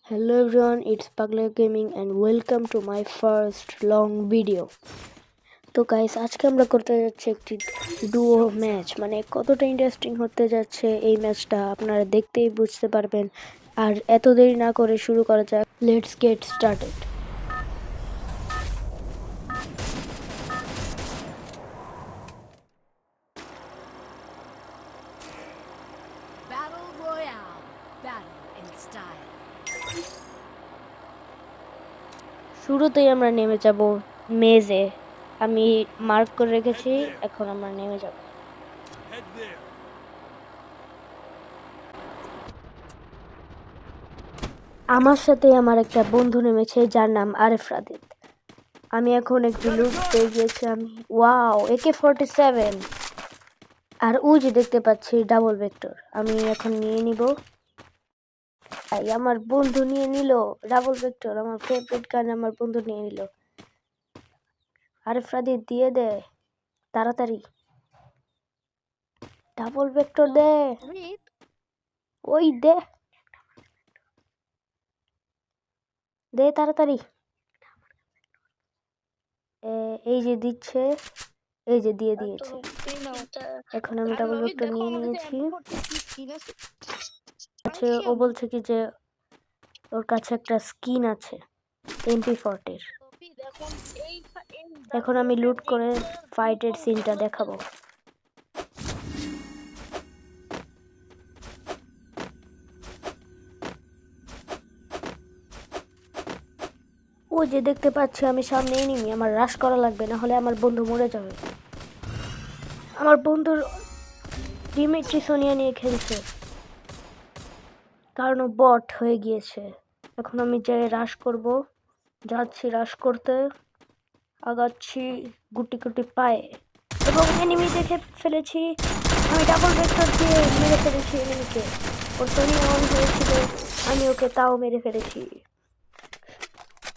Hello everyone, it's Pagla Gaming and welcome to my first long video. তো guys আজকে আমরা করতে যাচ্ছি একটি ডুও ম্যাচ, মানে কতটা ইন্টারেস্টিং হতে যাচ্ছে এই ম্যাচটা আপনারা দেখতেই বুঝতে পারবেন। আর এত দেরি না করে শুরু করা যাক, let's get started. Battle Royale. Battle in style. শুরুতেই আমরা নেমে যাব মেজে। আমি মার্ক করে রেখেছি, এখন আমরা নেমে যাব। Head there. আমার সাথে আমার একটা বন্ধু নেমেছে যার নাম আরেফ রাদিত। আমি এখন একটু লুট পেয়ে গিয়েছি। আমি ওয়াও AK-47 আর ওই যে দেখতে পাচ্ছি ডাবল ভেক্টর, আমি এখন নিয়ে নিব। তাই আমার বন্ধু নিয়ে নিল ডাবল ভেক্টর, আমার ফেভারিট গান আমার বন্ধু নিয়ে নিল। আরেফ রাদিত দিয়ে দে তাড়াতাড়ি, ডাবল ভেক্টর দে, ওই দে দে তাড়াতাড়ি। এই যে দিচ্ছে, এই যে দিয়ে দিয়েছে। এখন আমি ডাবল ভেক্টর নিয়ে নিয়েছি। আচ্ছা, ও বলছে কি যে ওর কাছে একটা স্কিন আছে MP40-র। এখন আমি লুট করে ফাইটের সিনটা দেখাবো। ওই যে দেখতে পাচ্ছি আমি সামনে এনিমি, আমার রাশ করা লাগবে, না হলে আমার বন্ধু মরে যাবে। আমার বন্ধুর ডিমিট্রি সোনিয়া নিয়ে খেলছে, কারণ ও বট হয়ে গিয়েছে। এখন আমি যাই রাশ করব, যাচ্ছি রাশ করতে, আগাচ্ছি গুটি গুটি পায়ে, এবং এনিমি দেখে ফেলেছি। আমি ডাবল ভেক্টর দিয়ে মেরে ফেলেছি এনিমিকে। ওর সোনিয়া অন হয়েছিল, আমি ওকে তাও মেরে ফেলেছি।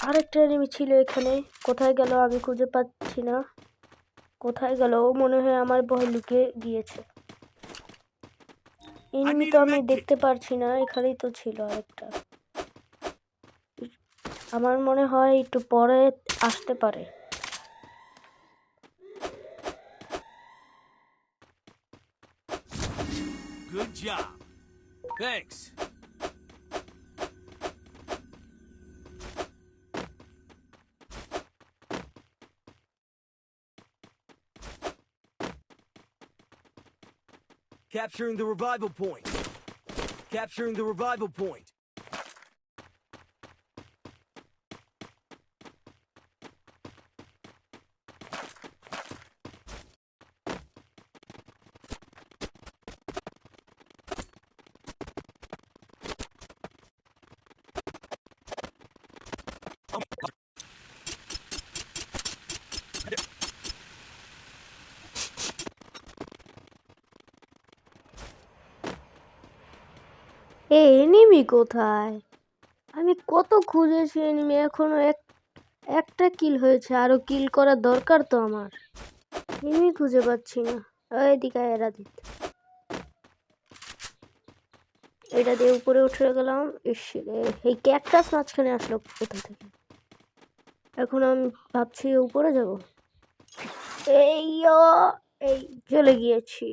আরেকটা এনিমি ছিল এখানে, কোথায় গেল আমি খুঁজে পাচ্ছি না। কোথায় গেল? ও মনে হয় আমার ভয় লুকিয়ে গিয়েছে। এনিমি তো আমি দেখতে পারছি না, এখানেই তো ছিল আরেকটা। আমার মনে হয় একটু পরে আসতে পারে। Good job. Thanks. Capturing the revival point. Capturing the revival point. Enemy কোথায়? আমি কত খুঁজেছি এনিমি, এখনো একটা কিল হয়েছে, আরো কিল করার দরকার তো আমার। এনিমি খুঁজে পাচ্ছি না। এদিকে এরা দিত, এটা দিয়ে উপরে উঠে গেলাম। ইস রে, এই ক্যাকটাস মাঝখানে আসলো কোথা থেকে? এখন আমি ভাবছি উপরে যাব। এই এই চলে গিয়েছি।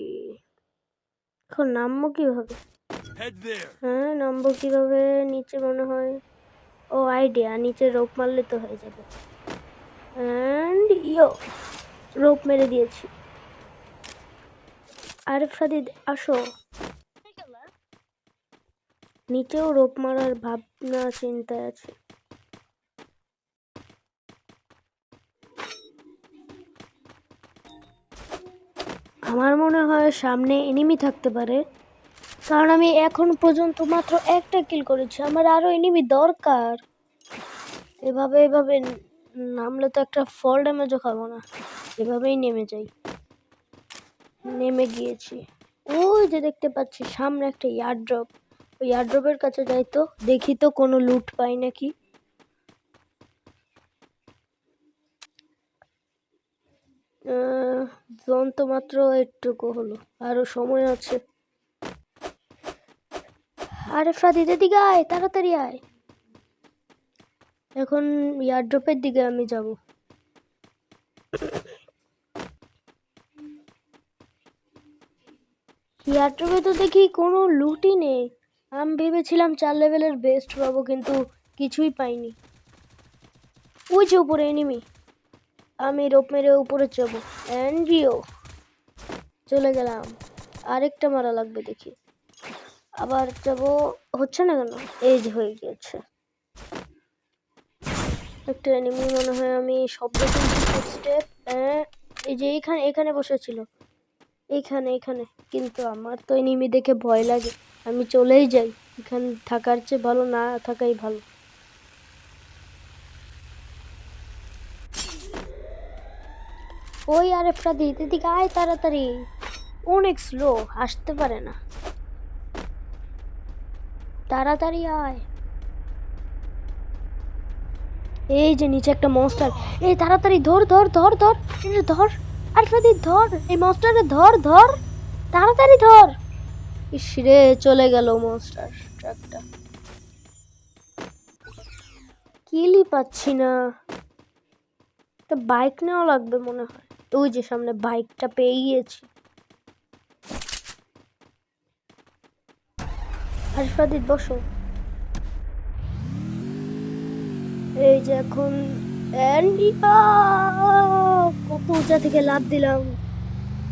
এখন নামবো কিভাবে? Head there. হ্যাঁ, নামবো কিভাবে? নিচে মনে হয়, ও আইডিয়া, নিচে রোপ মারলে তো হয়ে যাবে। অ্যান্ড রোপ মেরে দিয়েছি। আরেফ রাদিত আসো। নিচেও রোপ মারার ভাবনা চিন্তায় আছে। আমার মনে হয় সামনে এনিমি থাকতে পারে, কারণ আমি এখন পর্যন্ত মাত্র একটা কিল করেছি, আমার আরো এনিমি দরকার। এভাবে নামলে তো একটা ফল ড্যামেজও খাবো না, এভাবেই নেমে যাই। নেমে গিয়েছি, ওই যে দেখতে পাচ্ছি সামনে একটা এয়ারড্রপ। ওই এয়ারড্রপের কাছে যাই তো, দেখি তো কোনো লুট পাই নাকি। জোন তো মাত্র একটুকু হলো, আরো সময় আছে। আরে ফ্রাদিত এদিকে আয়, তাড়াতাড়ি আয়। এখন এয়ারড্রপের দিকে আমি যাব। এয়ারড্রপে তো দেখি কোনো লুটই নেই। আমি ভেবেছিলাম 4 লেভেলের বেস্ট পাবো, কিন্তু কিছুই পাইনি। ওই যে উপরে এনিমি, আমি রোপ মেরে উপরে যাবো। এনজিও চলে গেলাম। আরেকটা মারা লাগবে দেখি। আবার যাব, হচ্ছে না কেন? এই যে হয়ে গিয়েছে। একটা এনিমি মনে হয়, আমি শব্দ শুনছি ফুটস্টেপ। এই যে এখানে এখানে বসেছিল, এখানে এখানে। কিন্তু আমার তো এনিমি দেখে ভয় লাগে, আমি চলেই যাই। এখানে থাকার চেয়ে ভালো না থাকাই ভালো। ওই আরেকটা দিতে দিকে আয় তাড়াতাড়ি। অনেক স্লো, আসতে পারে না। তাড়াতাড়ি আয়। এই যে নিচে একটা মনস্টার। এই তাড়াতাড়ি ধর ধর ধর ধর, এটা ধর। আর ফেদি ধর, এই মনস্টারে ধর ধর, তাড়াতাড়ি ধর। ইস রে, চলে গেল মনস্টার ট্রাকটা। কিলই পাচ্ছি না। একটা বাইক নেওয়া লাগবে মনে হয়। ওই যে সামনে বাইকটা পেয়ে গিয়েছি। আর ফেদি বসো। এই যে এখন অ্যান্ডিকা, কত উঁচা থেকে লাফ দিলাম,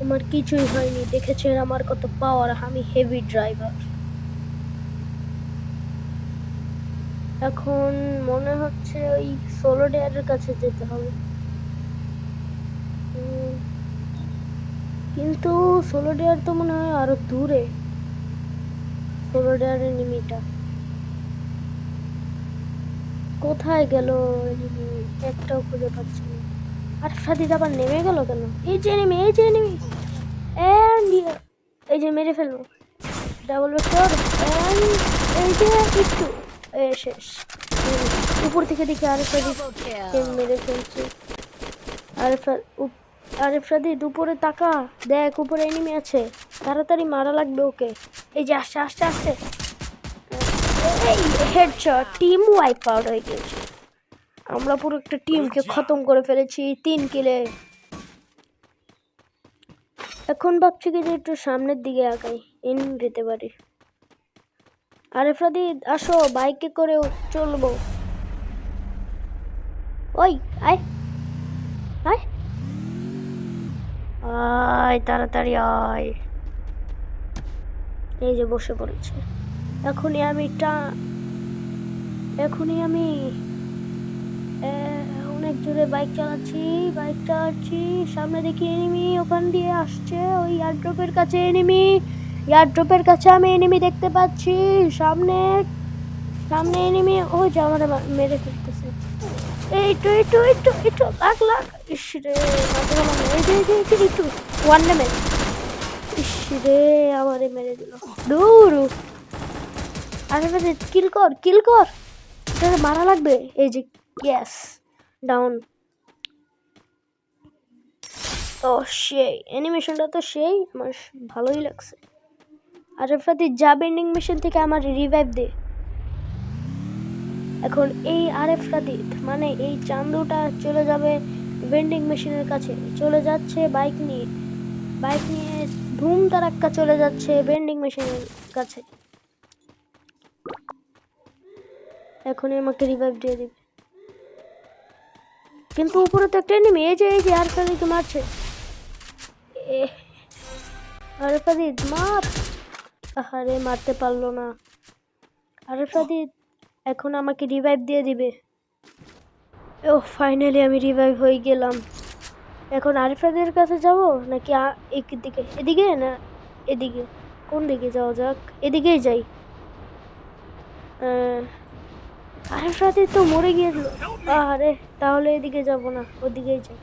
আমার কিছুই হয়নি। দেখেছেন আমার কত পাওয়ার, আমি হেভি ড্রাইভার। এখন মনে হচ্ছে ওই সোলো ডেয়ারের কাছে যেতে হবে। কিন্তু সোলো ডেয়ার তো মনে হয় আরো দূরে। সোলো ডেয়ারের এনিমিটা কোথায় গেল? এনিমি একটাও খুঁজে পাচ্ছি না। আর সাদিদ আবার নেমে গেল কেন? এই যে এনিমি, এই যে এনিমি, এন্ড এই যে মেরে ফেলবো। ডাবল ভেক্টর এন্ড এই যে একটু শেষ। উপর থেকে দেখি আরেকটা Double kill. মেরে ফেলছে। আরে সাদিদ উপরে তাকা, দেখ উপরে এনিমি আছে, তাড়াতাড়ি মারা লাগবে ওকে। এই যে আসছে আসছে আসছে। এই হেডশট, টিম ওয়াইপ আউট হয়ে গেছে। আমরা পুরো একটা টিমকে খতম করে ফেলেছি 3 কিলে। এখন ভাবছি কি যে একটু সামনের দিকে আগাই, এনিমি পেতে পারি। আরে ফ্রাদিদ আসো, বাইকে করে চলবো। ওই আয় আয় আয়, তাড়াতাড়ি আয়। এই যে বসে পড়েছে। এখনই আমি অনেক জোরে বাইক চালাচ্ছি। সামনে দেখি এনিমি, ওখান দিয়ে আসছে। ওই এয়ারড্রপের কাছে এনিমি, এয়ারড্রপের কাছে আমি এনিমি দেখতে পাচ্ছি। সামনে সামনে এনিমি, ওই যে আমার মেরে ফেলতেছে। একটু লাগ লাগ। ইস রে, মাঝে মাঝে এই যে একটু ওয়ান ড্যামেজ। ইস রে, আমারে মেরে দিল। দূর। আরে কিল কর, এটা মারা লাগবে। এই যে ইয়েস, ডাউন। ও সেই অ্যানিমেশনটা তো সেই, আমার ভালোই লাগছে। আর এফরাতি যা বেন্ডিং মেশিন থেকে আমার রিভাইভ দে। এখন এই আরএফ রাদিত মানে এই চান্দুটা চলে যাবে ভেন্ডিং মেশিনের কাছে, চলে যাচ্ছে বাইক নিয়ে ধুম তারাক্কা চলে যাচ্ছে ভেন্ডিং মেশিনের কাছে। এখনই আমাকে রিভাইভ দিয়ে দিবে। কিন্তু উপরে তো একটা এনিমি, এই যে আর ফেলিকে মারছে। আরে ফাদিদ মার। আরে মারতে পারলো না। আরে ফাদিদ এখন আমাকে রিভাইভ দিয়ে দিবে। ও ফাইনালি আমি রিভাইভ হয়ে গেলাম। এখন আরিফাদের কাছে যাব নাকি এদিকে না এদিকে? কোন দিকে যাওয়া যাক? এদিকেই যাই। আরিফাদের তো মরে গিয়েছিল। আরে তাহলে এদিকে যাব না, ওদিকেই যাই।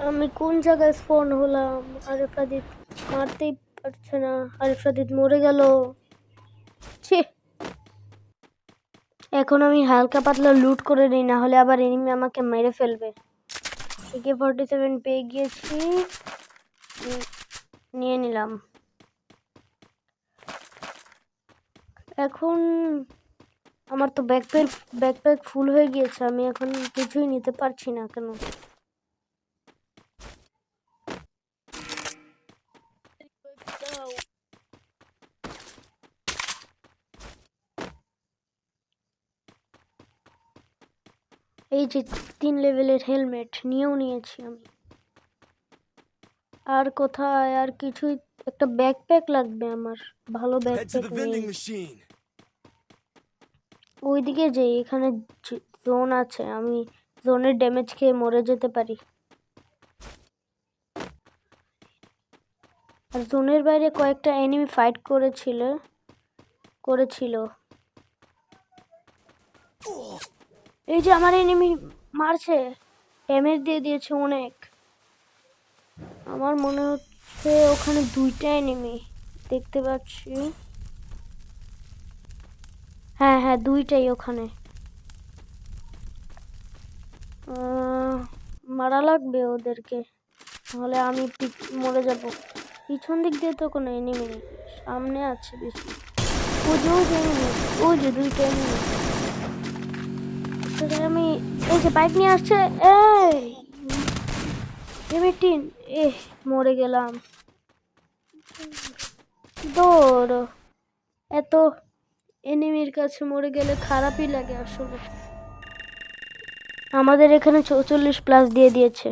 আমি কোন জায়গায় স্পন হলাম? আরিফাদিদ মারতেই পারছে না, আরিফাদিদ মরে গেল। ছি, এখন আমি হালকা পাতলা লুট করে নিই, না হলে আবার এনিমি আমাকে মেরে ফেলবে। AK-47 পেয়ে গিয়েছি, নিয়ে নিলাম। এখন আমার তো ব্যাকপ্যাক ফুল হয়ে গিয়েছে, আমি এখন কিছুই নিতে পারছি না কেন। এই যে 3 লেভেলের হেলমেট নিয়েও নিয়েছি আমি। আর কোথায় আর কিছুই, একটা ব্যাকপ্যাক লাগবে আমার, ভালো Head to ব্যাকপ্যাক the নেই। vending machine. ওইদিকে যাই, এখানে জোন আছে, আমি জোনের ড্যামেজ খেয়ে মরে যেতে পারি। আর জোনের বাইরে কয়েকটা এনিমি ফাইট করেছিল। এই যে আমার এনিমি মারছে, ড্যামেজ দিয়ে দিয়েছে অনেক। আমার মনে হচ্ছে ওখানে 2টা এনিমি দেখতে পাচ্ছি। হ্যাঁ হ্যাঁ, 2টাই ওখানে। মারা লাগবে ওদেরকে, তাহলে আমি মরে যাব। পিছন দিক দিয়ে তো কোনো এনিমি নেই, সামনে আছে বেশি। ওই যে এনিমি, ওই যে 2টা এনিমি। আমি এই যে বাইক নিয়ে আসছে, এই M18, মরে গেলাম। দৌড়, এত এনিমির কাছে মরে গেলে খারাপই লাগে আসলে। আমাদের এখানে 44 প্লাস দিয়ে দিয়েছে।